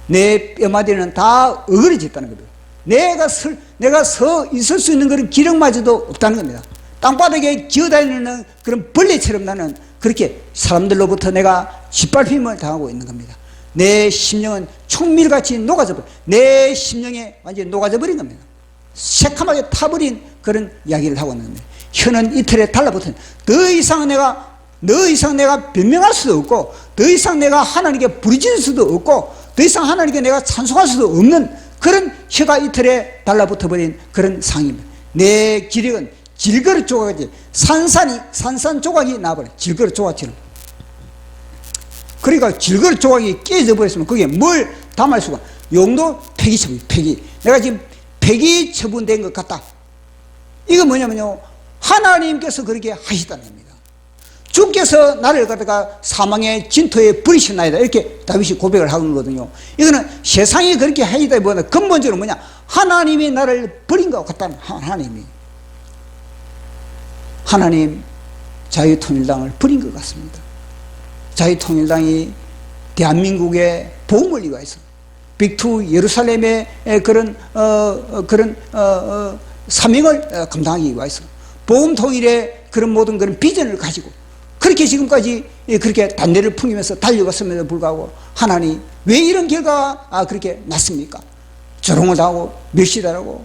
내 뼈마디는 다 어그러졌다는 겁니다. 내가 서 있을 수 있는 그런 기력마저도 없다는 겁니다. 땅바닥에 기어다니는 그런 벌레처럼 나는 그렇게 사람들로부터 내가 짓밟힘을 당하고 있는 겁니다. 내 심령은 총밀같이 녹아져 버려. 내 심령에 완전히 녹아져 버린 겁니다. 새카맣게 타버린 그런 이야기를 하고 있는 겁니다. 혀는 이틀에 달라붙은 더 이상 내가 변명할 수도 없고 더 이상 내가 하나님께 부르짖을 수도 없고 더 이상 하나님께 내가 찬송할 수도 없는 그런 혀가 이틀에 달라붙어 버린 그런 상입니다. 내 기력은 질그릇 조각이지 산산 조각이 나버려. 질그릇 조각처럼. 그러니까 질그릇 조각이 깨져 버렸으면 그게 뭘 담을 수가. 용도 폐기 처분, 폐기. 내가 지금 폐기 처분된 것 같다. 이거 뭐냐면요 하나님께서 그렇게 하시다는 겁니다. 주께서 나를 갖다가 사망의 진토에 버리셨나이다. 이렇게 다윗이 고백을 하는 거거든요. 이거는 세상이 그렇게 하기보다는 근본적으로 뭐냐 하나님이 나를 버린 것 같다는 하나님 자유통일당을 버린 것 같습니다. 자유통일당이 대한민국의 복음을 위해서 빅투 예루살렘의 그런 사명을 감당하기 위해서 복음 통일의 그런 모든 그런 비전을 가지고 그렇게 지금까지 그렇게 단대를 풍기면서 달려갔음에도 불구하고 하나님 왜 이런 결과가 그렇게 났습니까? 조롱을 당하고 멸시당하고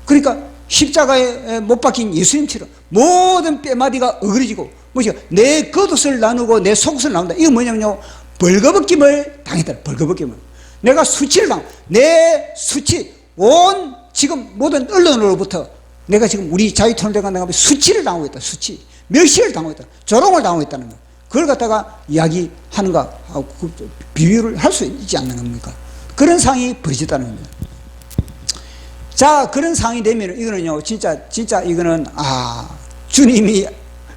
그러니까 십자가에 못 박힌 예수님처럼 모든 뼈마디가 어그러지고 뭐죠? 내 겉옷을 나누고 내 속옷을 나눈다. 이거 뭐냐면요 벌거벗김을 당했다. 벌거벗김을 내가 수치를 내 수치 온 지금 모든 언론으로부터 내가 지금 우리 자유통일당에 내가 수치를 당하고 있다. 수치. 멸시를 당하고 있다. 조롱을 당하고 있다는 거. 그걸 갖다가 이야기하는가 하고 비유를 할 수 있지 않는 겁니까? 그런 상황이 벌어졌다는 겁니다. 자, 그런 상황이 되면 이거는요, 진짜 이거는, 주님이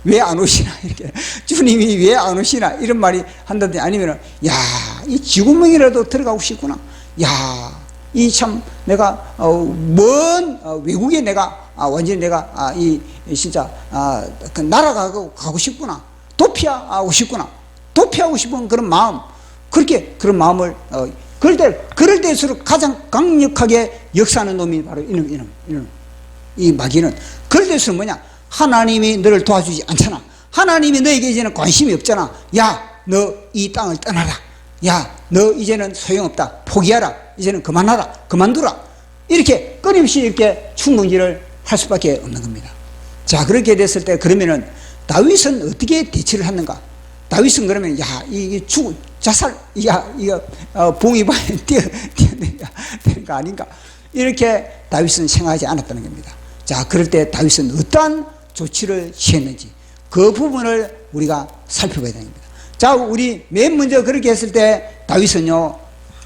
왜 안 오시나, 이렇게. 주님이 왜 안 오시나, 이런 말이 한다든지 아니면은, 야, 이 지구멍이라도 들어가고 싶구나. 야, 이 참, 내가, 먼 외국에 내가, 완전히 내가, 진짜, 그 날아가고 싶구나. 도피하고 싶구나. 도피하고 싶은 그런 마음. 그런 마음을, 그럴 때일수록 가장 강력하게 역사하는 놈이 바로 이놈. 이 마귀는. 그럴 때일수록 뭐냐? 하나님이 너를 도와주지 않잖아. 하나님이 너에게 이제는 관심이 없잖아. 야, 너 이 땅을 떠나라. 야, 너 이제는 소용없다. 포기하라. 이제는 그만하라. 그만두라. 이렇게 끊임없이 이렇게 충동질을 할 수밖에 없는 겁니다. 자, 그렇게 됐을 때 그러면은 다윗은 어떻게 대처를 하는가? 다윗은 그러면, 야, 이게 자살, 이거, 봉이방에 되는 거 아닌가? 이렇게 다윗은 생각하지 않았다는 겁니다. 자, 그럴 때 다윗은 어떠한 조치를 취했는지 그 부분을 우리가 살펴봐야 됩니다. 자, 우리 맨 먼저 그렇게 했을 때 다윗은요,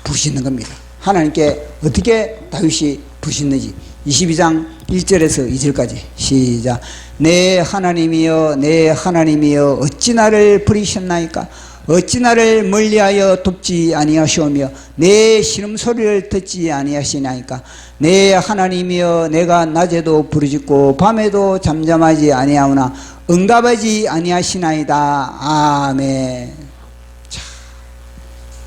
부르짖는 겁니다. 하나님께 어떻게 다윗이 부르짖는지 22장 1절에서 2절까지 시작. 내 하나님이여, 내 하나님이여, 어찌 나를 버리셨나이까? 어찌 나를 멀리하여 돕지 아니하시오며 내 신음소리를 듣지 아니하시나이까? 내 하나님이여, 내가 낮에도 부르짖고 밤에도 잠잠하지 아니하오나 응답하지 아니하시나이다. 아멘. 자,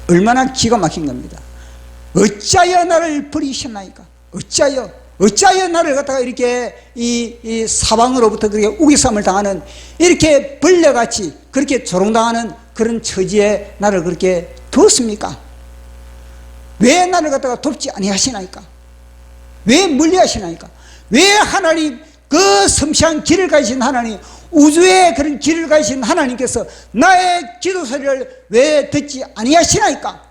얼마나 기가 막힌 겁니다. 어찌하여 나를 버리셨나이까? 어찌하여 나를 갖다가 이렇게 이 사방으로부터 그렇게 우기쌈을 당하는, 이렇게 벌레같이 그렇게 조롱당하는 그런 처지에 나를 그렇게 두었습니까? 왜 나를 갖다가 돕지 아니하시나이까? 왜 멀리하시나이까? 왜 하나님, 그 섬시한 길을 가신 하나님, 우주의 그런 길을 가신 하나님께서 나의 기도 소리를 왜 듣지 아니하시나이까?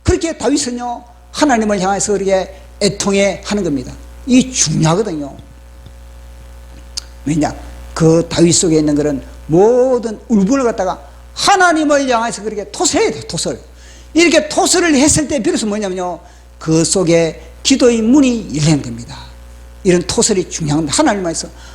그렇게 다윗은요, 하나님을 향해서 그렇게 애통해 하는 겁니다. 이 중요하거든요. 왜냐? 그 다윗 속에 있는 그런 모든 울분을 갖다가 하나님을 향해서 그렇게 토설해야 돼요. 토설. 이렇게 토설을 했을 때 비로소 뭐냐면요, 그 속에 기도의 문이 열리는 겁니다. 이런 토설이 중요한 겁니다.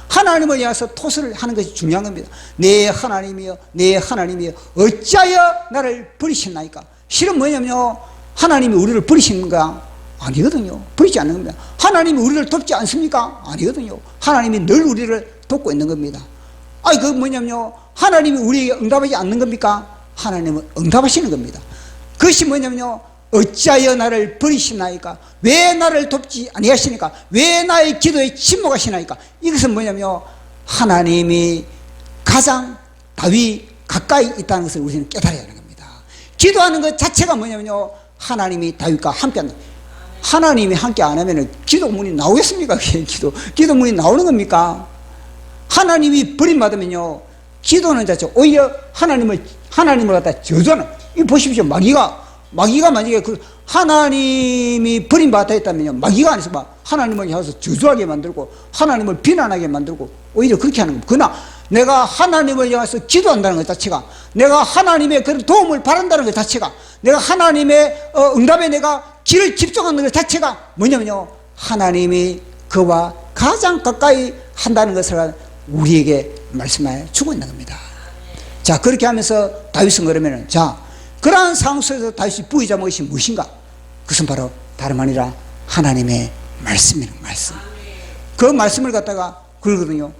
하나님을 향해서 토설을 하는 것이 중요한 겁니다. 내 하나님이여, 내 하나님이여, 어찌하여 나를 버리셨나이까? 실은 뭐냐면요, 하나님이 우리를 버리시는가? 아니거든요. 버리지 않는 겁니다. 하나님이 우리를 돕지 않습니까? 아니거든요. 하나님이 늘 우리를 돕고 있는 겁니다. 그 뭐냐면요, 하나님이 우리에게 응답하지 않는 겁니까? 하나님은 응답하시는 겁니다. 그것이 뭐냐면요, 어찌하여 나를 버리시나이까? 왜 나를 돕지 아니하시니까? 왜 나의 기도에 침묵하시나이까? 이것은 뭐냐면요, 하나님이 가장 다윗 가까이 있다는 것을 우리는 깨달아야 하는 겁니다. 기도하는 것 자체가 뭐냐면요, 하나님이 다윗과 함께한다. 하나님이 함께 안 하면 기도문이 나오겠습니까? 기도문이 나오는 겁니까? 하나님이 버림받으면요, 기도는 자체 오히려 하나님을 갖다 저주하는. 이 보십시오. 마귀가 만약에 하나님이 버림받았다 했다면요, 마귀가 안에서 하나님을 향해서 저주하게 만들고 하나님을 비난하게 만들고 오히려 그렇게 하는 겁니다. 그러나 내가 하나님을 향해서 기도한다는 것 자체가, 내가 하나님의 그런 도움을 바란다는 것 자체가, 내가 하나님의 응답에 내가 길을 집중하는 것 자체가 뭐냐면요, 하나님이 그와 가장 가까이 한다는 것을 우리에게 말씀해 주고 있는 겁니다. 자, 그렇게 하면서 다윗은 그러면은, 자, 그러한 상황 속에서 다윗이 부의자 것이 무엇인가? 그것은 바로 다름 아니라 하나님의 말씀이라는 말씀. 그 말씀을 갖다가 그러거든요.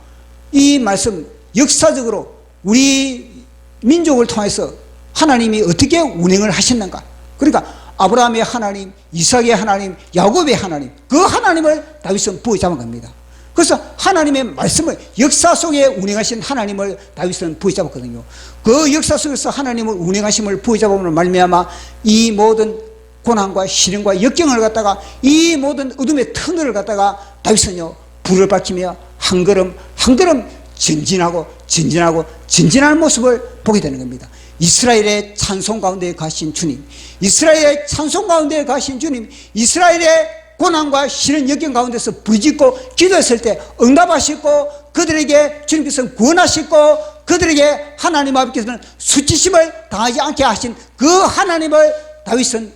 이 말씀, 역사적으로 우리 민족을 통해서 하나님이 어떻게 운행을 하셨는가? 그러니까 아브라함의 하나님, 이삭의 하나님, 야곱의 하나님, 그 하나님을 다윗은 부여잡은 겁니다. 그래서 하나님의 말씀을, 역사 속에 운행하신 하나님을 다윗은 부여잡았거든요. 그 역사 속에서 하나님을 운행하심을 부여잡음으로 말미암아 이 모든 고난과 시련과 역경을 갖다가, 이 모든 어둠의 터널을 갖다가 다윗은요, 불을 밝히며 한 걸음 한 걸음 전진하는 모습을 보게 되는 겁니다. 이스라엘의 찬송 가운데 가신 주님, 이스라엘의 찬송 가운데 가신 주님, 이스라엘의 고난과 시련 역경 가운데서 부르짖고 기도했을 때 응답하시고 그들에게 주님께서 구원하시고 그들에게 하나님 아버지께서는 수치심을 당하지 않게 하신 그 하나님을 다윗은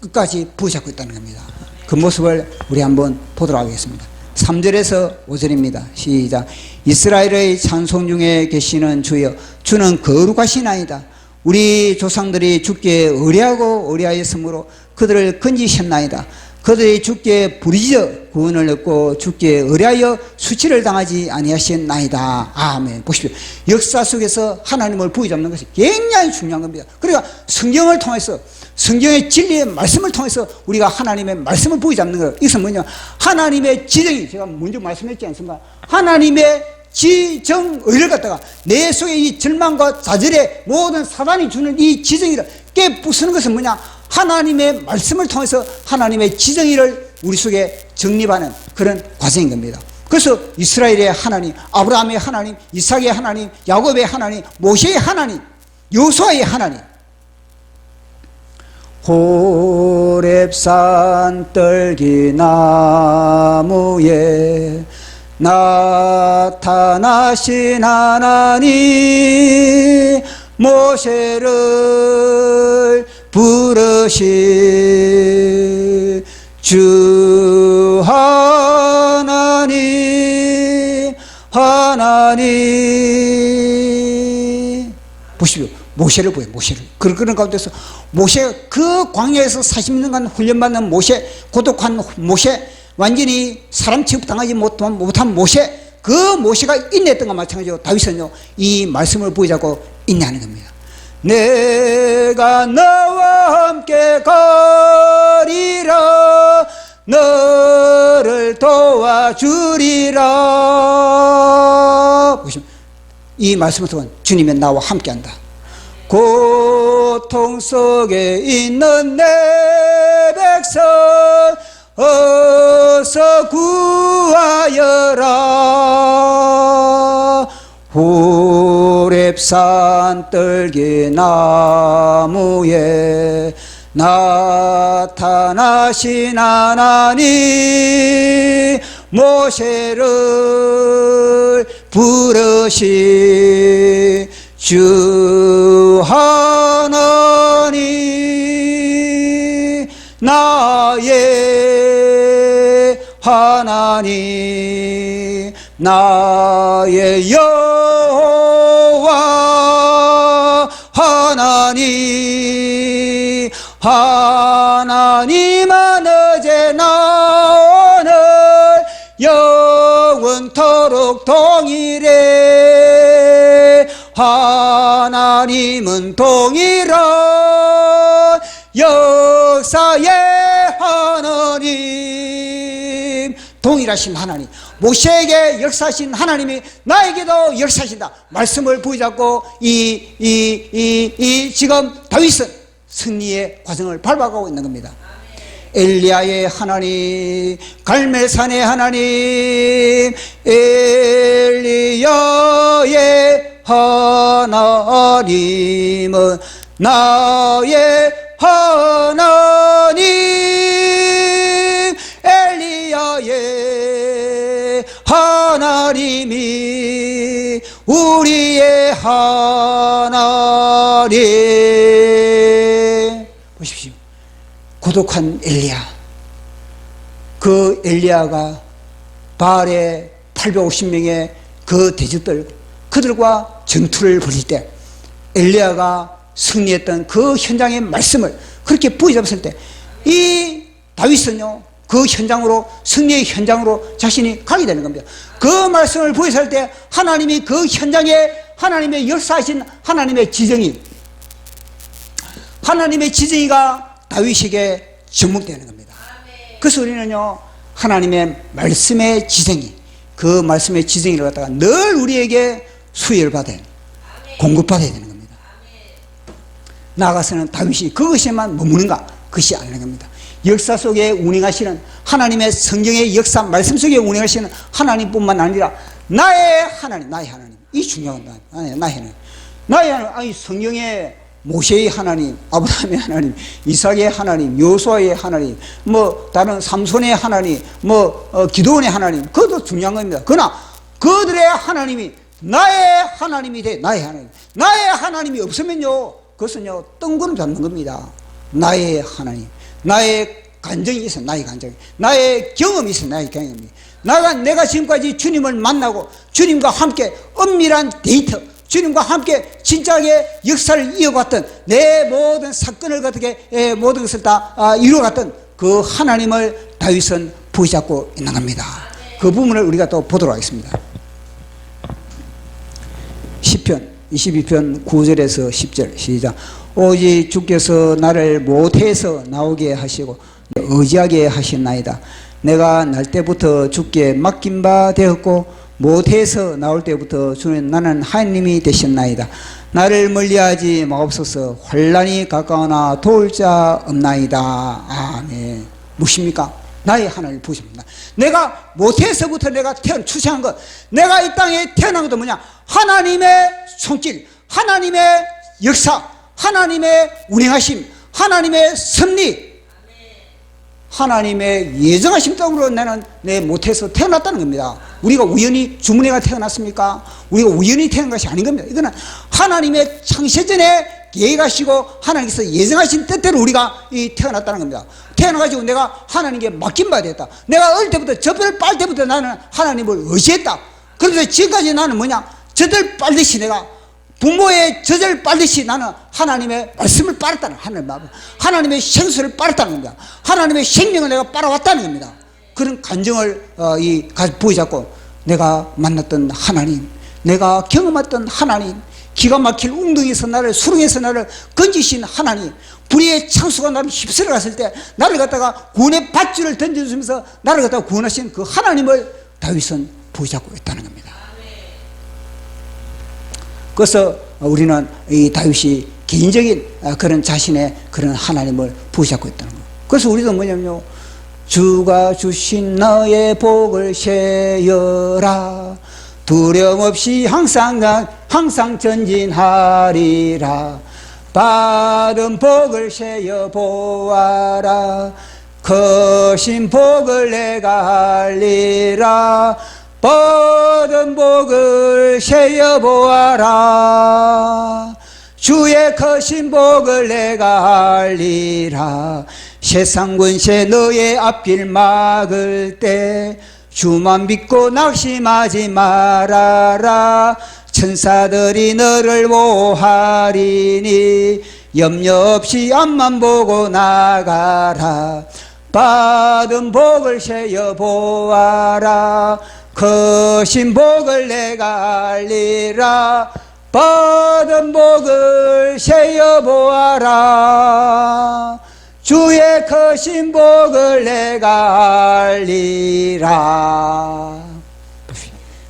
끝까지 붙잡고 있다는 겁니다. 그 모습을 우리 한번 보도록 하겠습니다. 3절에서 5절입니다. 시작. 이스라엘의 찬송 중에 계시는 주여, 주는 거룩하시나이다. 우리 조상들이 주께 의뢰하고 의뢰하였으므로 그들을 건지셨나이다. 그들이 주께 부르짖어 구원을 얻고 주께 의뢰하여 수치를 당하지 아니하셨나이다. 아멘. 보십시오. 역사 속에서 하나님을 부여잡는 것이 굉장히 중요한 겁니다. 그러니까 성경을 통해서, 성경의 진리의 말씀을 통해서 우리가 하나님의 말씀을 부여잡는 거예요. 이것은 뭐냐, 하나님의 지정이, 제가 먼저 말씀했지 않습니까? 하나님의 지정의를 갖다가 내 속에 이 절망과 좌절의 모든 사단이 주는 이 지정의를 깨부수는 것은 뭐냐, 하나님의 말씀을 통해서 하나님의 지정의를 우리 속에 정립하는 그런 과정인 겁니다. 그래서 이스라엘의 하나님, 아브라함의 하나님, 이삭의 하나님, 야곱의 하나님, 모세의 하나님, 여호수아의 하나님, 호렙산 떨기나무에 나타나신 하나님, 모세를 부르신 주 하나님, 하나님. 보십시오. 모세를 보여요. 모세를. 그런 가운데서 모세, 그 광야에서 40년간 훈련받는 모세, 고독한 모세, 완전히 사람 취급당하지 못한 모세, 그 모세가 인내했던 것과 마찬가지로 다윗은요, 이 말씀을 부여잡고 인내하는 겁니다. 내가 너와 함께 가리라, 너를 도와주리라. 보시면 이 말씀을 통한 주님은 나와 함께한다. 고통 속에 있는 내 백성 어서 구하여라. 호렙산 떨기나무에 나타나신 하나님, 모세를 부르신 주 하나님, 나의 하나님, 나의 여호와 하나님, 하나님은 어제나 오늘 영원토록 동일해. 하나님은 동일한 역사의 하나님, 동일하신 하나님, 모세에게 역사하신 하나님이 나에게도 역사하신다. 말씀을 부여잡고 지금 다윗은 승리의 과정을 밟아가고 있는 겁니다. 엘리야의 하나님, 갈멜산의 하나님, 엘리야의 하나님은 나의 하나님, 엘리야의 하나님이 우리의 하나님. 보십시오. 고독한 엘리야, 그 엘리야가 바알의 850명의 그 대적들, 그들과 전투를 벌일 때 엘리야가 승리했던 그 현장의 말씀을 그렇게 부여잡았을 때 이 다윗은요, 그 현장으로, 승리의 현장으로 자신이 가게 되는 겁니다. 그 말씀을 부여잡을 때 하나님이 그 현장에 하나님의 역사하신 하나님의 지정이, 하나님의 지정이가 다윗에게 접목되는 겁니다. 그래서 우리는요, 하나님의 말씀의 지정이, 그 말씀의 지정이를 갖다가 늘 우리에게 수혜를 받아야, 공급받아야 되는 겁니다. 나아가서는 다윗이 그것에만 머무는가? 그것이 아닌 겁니다. 역사 속에 운행하시는 하나님의 성경의 역사, 말씀 속에 운행하시는 하나님뿐만 아니라 나의 하나님, 나의 하나님. 이 중요한 나의 하나님. 나의 하나님. 아니, 성경에 모세의 하나님, 아브라함의 하나님, 이삭의 하나님, 요수아의 하나님, 다른 삼손의 하나님, 기도원의 하나님, 그것도 중요한 겁니다. 그러나 그들의 하나님이 나의 하나님이 돼. 나의 하나님. 나의 하나님이 없으면요, 그것은요, 뜬구름 잡는 겁니다. 나의 하나님. 나의 간정이 있어. 나의 간정이. 나의 경험이 있어. 나의 경험이. 내가 지금까지 주님을 만나고 주님과 함께 엄밀한 데이터, 주님과 함께 진짜하게 역사를 이어갔던 내 모든 사건을 어떻게 모든 것을 다 이루어갔던 그 하나님을 다윗은 부여잡고 있는 겁니다. 그 부분을 우리가 또 보도록 하겠습니다. 시편 22편 9절에서 10절 시작. 오직 주께서 나를 모태에서 나오게 하시고 의지하게 하셨나이다. 내가 날 때부터 주께 맡긴 바 되었고 모태에서 나올 때부터 주는 나는 하나님이 되셨나이다. 나를 멀리하지 마옵소서. 환난이 가까우나 도울 자 없나이다. 아멘. 무엇입니까? 나의 하나님을 부십니다. 내가 모태에서부터 내가 출생한 것, 내가 이 땅에 태어난 것도 뭐냐? 하나님의 손길, 하나님의 역사, 하나님의 운행하심, 하나님의 섭리, 하나님의 예정하심 때문에 나는 내 모태에서 태어났다는 겁니다. 우리가 우연히 주문회가 태어났습니까? 우리가 우연히 태어난 것이 아닌 겁니다. 이거는 하나님의 창세전에 계획하시고 하나님께서 예정하신 뜻대로 우리가 태어났다는 겁니다. 태어나가지고 내가 하나님께 맡긴 바 됐다. 내가 어릴 때부터 젖을 빨 때부터 나는 하나님을 의지했다. 그래서 지금까지 나는 뭐냐? 젖을 빨듯이 내가 부모의 젖을 빨듯이 나는 하나님의 말씀을 빨았다는, 하나님의 생수를 빨았다는 겁니다. 하나님의 생명을 내가 빨아왔다는 겁니다. 그런 간정을 부여잡고 내가 만났던 하나님, 내가 경험했던 하나님, 기가 막힐 웅덩이에서 나를, 수렁에서 나를 건지신 하나님, 불의의 창수가 나를 휩쓸어 갔을 때 나를 갖다가 구원의 밧줄을 던져주면서 나를 갖다가 구원하신 그 하나님을 다윗은 부여잡고 있다는 겁니다. 그래서 우리는 이 다윗이 개인적인 그런 자신의 그런 하나님을 부여잡고 있다는 거예요. 그래서 우리도 뭐냐면요, 주가 주신 너의 복을 세여라. 두려움 없이 항상 전진하리라. 받은 복을 세여 보아라. 거신 복을 내가 알리라. 받은 복을 세여 보아라. 주의 거신 복을 내가 알리라. 세상 권세 너의 앞길 막을 때 주만 믿고 낙심하지 말아라. 천사들이 너를 보호하리니 염려 없이 앞만 보고 나가라. 받은 복을 세여 보아라. 거신 복을 내가 알리라. 받은 복을 세여 보아라. 주의 거신 복을 내가 알리라.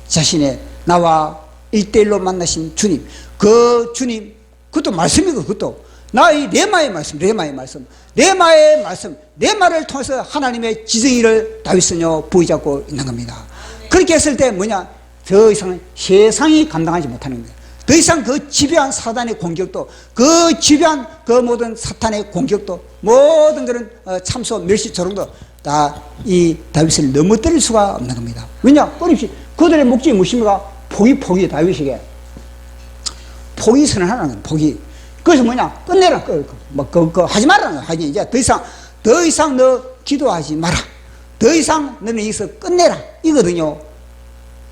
자신의 나와 1대1로 만나신 주님, 그 주님, 그것도 말씀이고, 그것도 나의 레마의 말씀, 레마의 말씀, 레마를 통해서 하나님의 지정의를 다윗은요 부여잡고 있는 겁니다. 그렇게 했을 때 뭐냐? 더 이상 세상이 감당하지 못하는 거예요. 더 이상 그 지배한 사단의 공격도, 그 지배한 그 모든 사탄의 공격도, 모든 그런 참소, 멸시, 조롱도 다 이 다윗을 넘어뜨릴 수가 없는 겁니다. 왜냐? 끊임없이 그들의 목적이 무엇입니까? 포기 다윗에게 포기 선언하는 거예요. 포기. 그래서 뭐냐? 끝내라. 하지 말라는 거야. 하지. 이제 더 이상 너 기도하지 마라. 더 이상 너는 여기서 끝내라. 이거든요.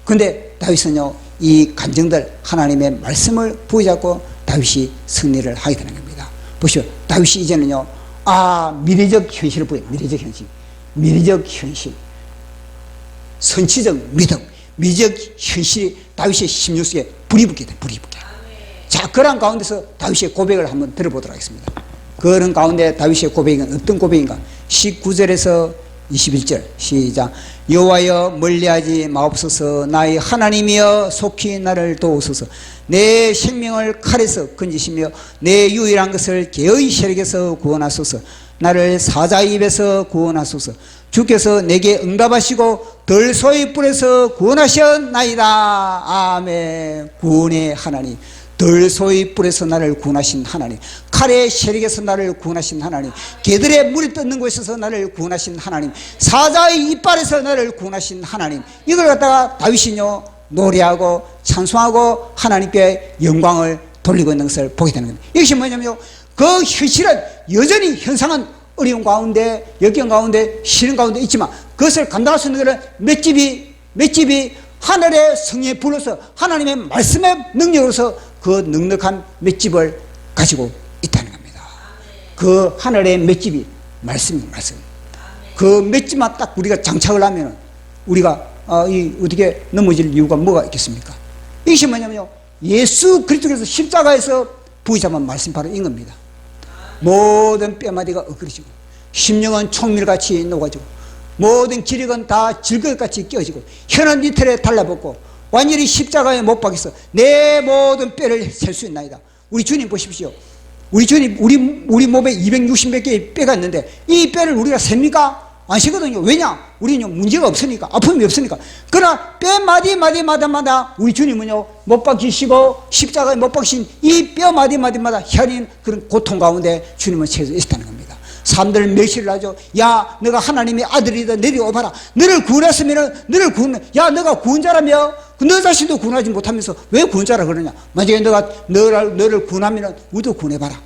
근데 다윗은요, 이 간정들 하나님의 말씀을 부여잡고 다윗이 승리를 하게 되는 겁니다. 보시오. 다윗이 이제는요, 미래적 현실을 보여요. 미래적 현실. 선치적 믿음. 미래적 현실이 다윗의 심령 속에 불이 붙게 돼. 자, 그런 가운데서 다윗의 고백을 한번 들어보도록 하겠습니다. 그런 가운데 다윗의 고백은 어떤 고백인가? 19절에서 21절 시작. 여호와여 멀리하지 마옵소서. 나의 하나님이여 속히 나를 도우소서. 내 생명을 칼에서 건지시며 내 유일한 것을 개의 세력에서 구원하소서. 나를 사자의 입에서 구원하소서. 주께서 내게 응답하시고 들소의 뿔에서 구원하셨나이다. 아멘. 구원의 하나님, 들소의 뿔에서 나를 구원하신 하나님, 칼의 세력에서 나를 구원하신 하나님, 개들의 물이 뜯는 곳에서 나를 구원하신 하나님, 사자의 이빨에서 나를 구원하신 하나님, 이걸 갖다가 다윗이요 노래하고 찬송하고 하나님께 영광을 돌리고 있는 것을 보게 되는 겁니다. 이것이 뭐냐면요, 그 현실은 여전히 현상은 어려운 가운데, 역경 가운데, 시련 가운데 있지만 그것을 감당할 수 있는 것은 몇 집이 하늘의 성령에 불러서 하나님의 말씀의 능력으로서 그 넉넉한 맷집을 가지고 있다는 겁니다. 그 하늘의 맷집이 말씀입니다. 말씀. 그 맷집만 딱 우리가 장착을 하면 우리가 어떻게 넘어질 이유가 뭐가 있겠습니까? 이것이 뭐냐면요, 예수 그리스도께서 십자가에서 부의잡은 말씀 바로 인 겁니다. 모든 뼈마디가 엇그러지고 심령은 총밀같이 녹아지고 모든 기력은 다 질것같이 끼어지고 혀는 이틀에 달라붙고 완전히 십자가에 못 박혀서 내 모든 뼈를 셀 수 있나이다. 우리 주님 보십시오. 우리 주님 우리 몸에 260몇 개의 뼈가 있는데 이 뼈를 우리가 셉니까? 안 세거든요. 왜냐? 우리는 문제가 없으니까, 아픔이 없으니까. 그러나 뼈 마디마다 우리 주님은요 못 박히시고 십자가에 못 박히신 이 뼈 마디마다 혈인 그런 고통 가운데 주님은 처해져 있다는 겁니다. 사람들 멸시를 하죠. 야, 너가 하나님의 아들이다, 내려오봐라. 너를 구원했으면 너를 야, 너가 구원자라며 너 자신도 구원하지 못하면서 왜 구원자라 그러냐? 만약에 너가 너를 구원하면 우리도 구원해봐라.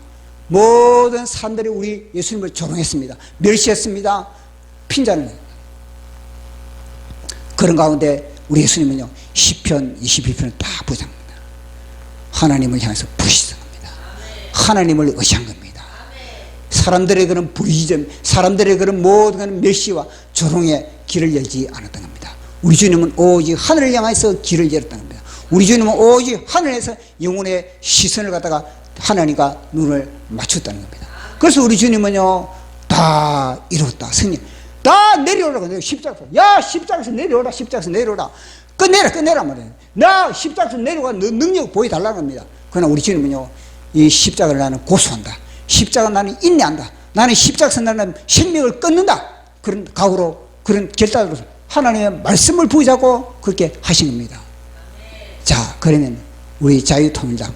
모든 사람들이 우리 예수님을 조롱했습니다. 멸시했습니다. 핀자는 그런 가운데 우리 예수님은요 시편 22편을 다 보장합니다. 하나님을 향해서 부시성합니다. 하나님을 의지한 겁니다. 사람들의 그런 부의점, 사람들의 그런 모든 그런 멸시와 조롱의 길을 열지 않았던 겁니다. 우리 주님은 오직 하늘을 향해서 길을 열었던 겁니다. 우리 주님은 오직 하늘에서 영혼의 시선을 갖다가 하나님과 눈을 맞췄다는 겁니다. 그래서 우리 주님은요 다 이뤘다. 성령 다 내려오라고 해요. 십자가에서. 야, 십자가에서 내려오라. 십자가에서 내려오라. 끝내라 말이에요. 나 십자가에서 내려가 너 능력 보여달라는 겁니다. 그러나 우리 주님은요 이 십자가를 나는 고수한다. 십자가 나는 인내한다. 나는 십자가에서 나는 생명을 끊는다. 그런 각오로, 그런 결단으로서 하나님의 말씀을 부여잡고 그렇게 하신 겁니다. 자, 그러면 우리 자유통일당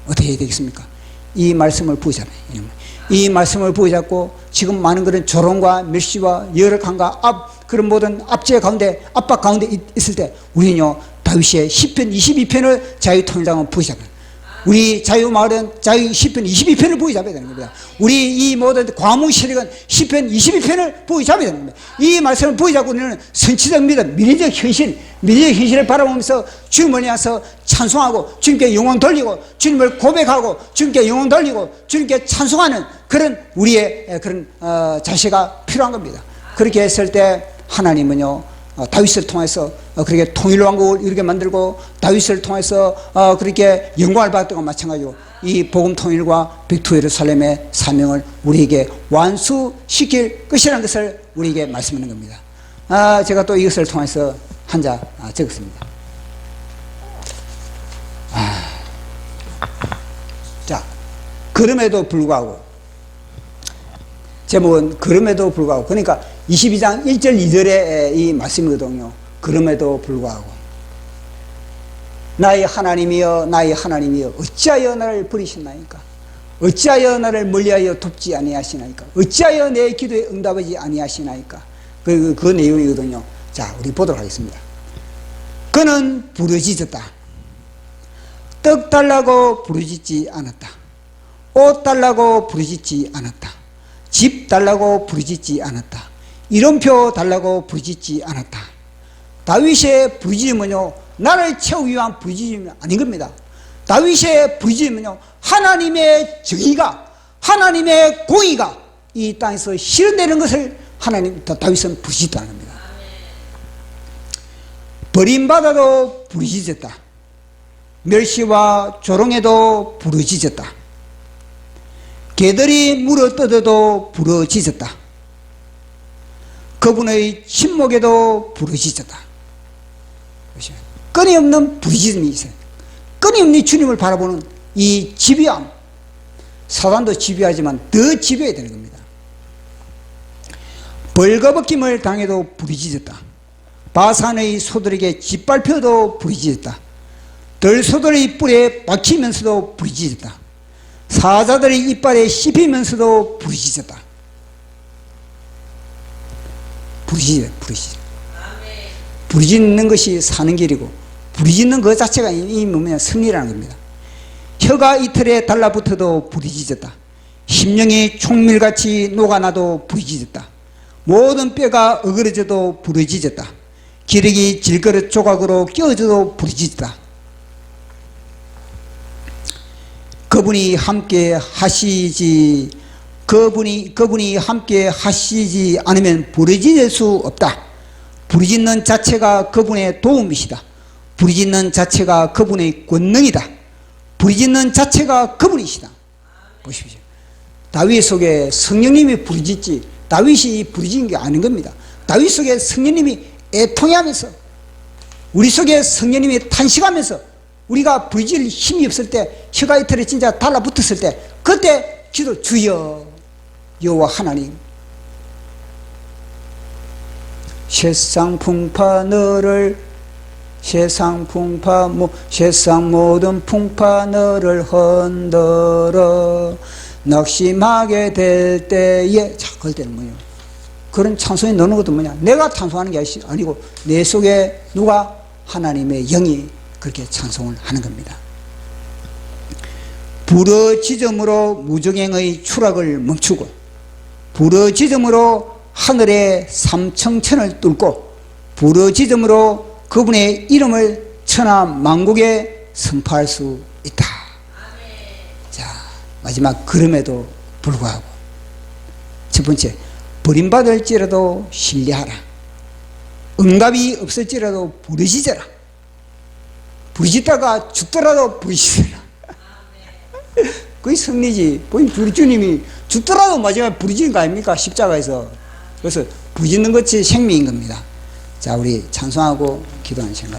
어떻게 해야 되겠습니까? 이 말씀을 부여잡아요. 이 말씀을 부여잡고 지금 많은 그런 조롱과 멸시와 열악함과 그런 모든 압제 가운데, 압박 가운데 있을 때 우리는요 다윗의 시편 22편을 자유통일당은 부여잡아요. 우리 자유마을은 시편 22편을 부여잡아야 되는 겁니다. 우리 이 모든 과문 세력은 시편 22편을 부여잡아야 되는 겁니다. 이 말씀을 부여잡고 우리는 선치적 믿음, 미래적 현실을 바라보면서 주님을 향해서 찬송하고 주님께 영광 돌리고 주님을 고백하고 주님께 영광 돌리고 주님께 찬송하는 그런 우리의 그런 자세가 필요한 겁니다. 그렇게 했을 때 하나님은요 다윗을 통해서 그렇게 통일 왕국을 이렇게 만들고 다윗을 통해서 그렇게 영광을 받았던 것과 마찬가지로 이 복음 통일과 백투 예루살렘의 사명을 우리에게 완수시킬 것이라는 것을 우리에게 말씀하는 겁니다. 제가 또 이것을 통해서 한 자 적었습니다. 자, 그럼에도 불구하고 제목은 그럼에도 불구하고, 그러니까 22장 1절 2절의 이 말씀이거든요. 그럼에도 불구하고 나의 하나님이여 나의 하나님이여 어찌하여 나를 버리셨나이까? 어찌하여 나를 멀리하여 돕지 아니하시나이까? 어찌하여 내 기도에 응답하지 아니하시나이까? 그 내용이거든요. 자, 우리 보도록 하겠습니다. 그는 부르짖었다. 떡 달라고 부르짖지 않았다. 옷 달라고 부르짖지 않았다. 집 달라고 부르짖지 않았다. 이름표 달라고 부르짖지 않았다. 다윗의 부르짖음은요 나를 채우기 위한 부르짖음이 아닌 겁니다. 다윗의 부르짖음은요 하나님의 정의가, 하나님의 공의가 이 땅에서 실현되는 것을 다윗은 부르짖었다는 겁니다. 버림받아도 부르짖었다. 멸시와 조롱에도 부르짖었다. 개들이 물어뜯어도 부르짖었다. 그분의 침묵에도 부르짖었다. 끊임없는 부르짖음이 있어요. 끊임없는 주님을 바라보는 이 집요함, 사단도 집요하지만 더 집요해야 되는 겁니다. 벌거벗김을 당해도 부르짖었다. 바산의 소들에게 짓밟혀도 부르짖었다. 들소들의 뿔에 박히면서도 부르짖었다. 사자들의 이빨에 씹히면서도 부르짖었다. 부르짖어. 부르짖는 것이 사는 길이고, 부르짖는 그 자체가 이 뭐냐 승리라는 겁니다. 혀가 이틀에 달라붙어도 부르짖었다. 심령이 총밀같이 녹아나도 부르짖었다. 모든 뼈가 어그러져도 부르짖었다. 기력이 질그릇 조각으로 끼어져도 부르짖었다. 그분이 함께 하시지 그분이 함께 하시지 않으면 부르짖을 수 없다. 부르짖는 자체가 그분의 도움이시다. 부르짖는 자체가 그분의 권능이다. 부르짖는 자체가 그분이시다. 보십시오. 다윗 속에 성령님이 부르짖지 다윗이 부르짖은 게 아닌 겁니다. 다윗 속에 성령님이 애통해하면서, 우리 속에 성령님이 탄식하면서, 우리가 부르짖을 힘이 없을 때, 혀가 이틀에 진짜 달라붙었을 때, 그때 기도 주여 여호와 하나님, 세상 풍파 너를, 세상 모든 풍파 너를 흔들어 낙심하게 될 때에, 자, 그럴 때는 뭐예요? 그런 찬송에 넣는 것도 뭐냐? 내가 찬송하는 게 아니고 내 속에 누가? 하나님의 영이 그렇게 찬송을 하는 겁니다. 부르짖음으로 무정행의 추락을 멈추고, 부르짖음으로 하늘의 삼청천을 뚫고, 부르짖음으로 그분의 이름을 천하 만국에 선포할 수 있다. 자, 마지막 그럼에도 불구하고 첫 번째, 버림받을지라도 신뢰하라. 응답이 없을지라도 부르짖어라. 부르짖다가 죽더라도 부르짖어라. 그게 승리지. 우리 주님이 죽더라도 마지막에 부르짖는 거 아닙니까? 십자가에서. 그래서 부르짖는 것이 생명인 겁니다. 자, 우리 찬송하고 기도하는 시간.